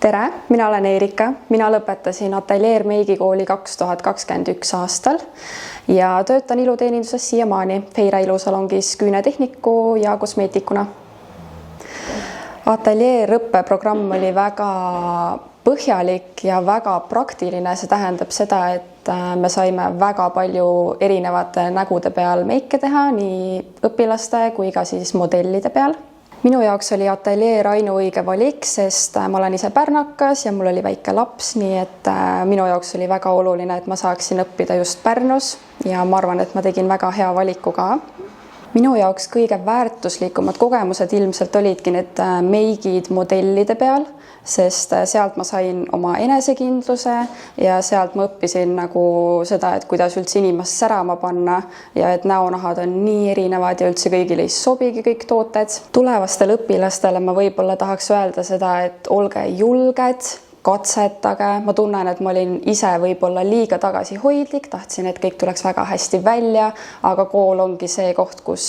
Tere, mina olen Eerika. Mina lõpetasin Atelier meigikooli 2021 aastal ja töötan iluteeninduses siiamaani Feira ilusalongis küünetehniku ja kosmeetikuna. Atelier õppeprogramm oli väga põhjalik ja väga praktiline. See tähendab seda, et me saime väga palju erinevate nägude peal meike teha, nii õpilaste kui ka siis modellide peal. Minu jaoks oli Atelier ainuõige valik, sest ma olen ise pärnakas ja mul oli väike laps, nii et minu jaoks oli väga oluline, et ma saaksin õppida just Pärnus ja ma arvan, et ma tegin väga hea valiku ka. Minu jaoks kõige väärtuslikumad kogemused ilmselt olidki need meigid modellide peal, sest sealt ma sain oma enesekindluse ja sealt ma õppisin nagu seda, et kuidas üldse inimest särama panna ja et näonahad on nii erinevad ja üldse kõigile ei sobigi kõik tooted. Tulevastele õpilastele ma võib-olla tahaks öelda seda, et olge julged, katsetage. Ma tunnen, et ma olin ise võib-olla liiga tagasihoidlik, tahtsin, et kõik tuleks väga hästi välja, aga kool ongi see koht, kus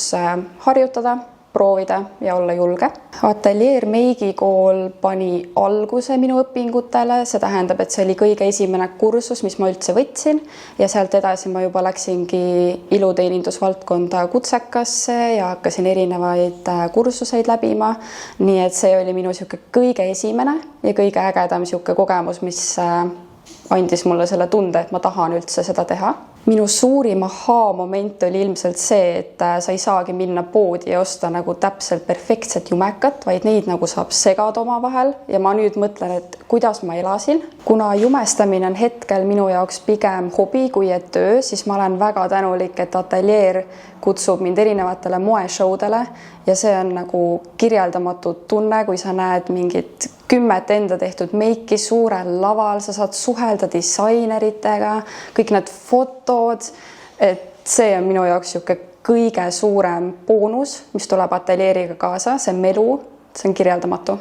harjutada, proovida ja olla julge. Atelier meigikool pani alguse minu õpingutele, see tähendab, et see oli kõige esimene kursus, mis ma üldse võtsin ja sealt edasi ma juba läksingi iluteenindusvaldkonda kutsekasse ja hakkasin erinevaid kursuseid läbima. Nii et see oli minu kõige esimene ja kõige ägedam kogemus, mis andis mulle selle tunde, et ma tahan üldse seda teha. Minu suurim aha-moment oli ilmselt see, et sa ei saagi minna poodi ja osta nagu täpselt perfektset jumekat, vaid neid nagu saab segada oma vahel ja ma nüüd mõtlen, et kuidas ma elasin. Kuna jumestamine on hetkel minu jaoks pigem hobi kui et töö, siis ma olen väga tänulik, et Atelier kutsub mind erinevatele moeshowdele ja see on nagu kirjeldamatu tunne, kui sa näed mingit 10 enda tehtud meiki suurel laval, sa saad suhelda disaineritega, kõik need fotod, et see on minu jaoks kõige suurem boonus, mis tuleb Atelieriga kaasa, see melu, see on kirjeldamatu.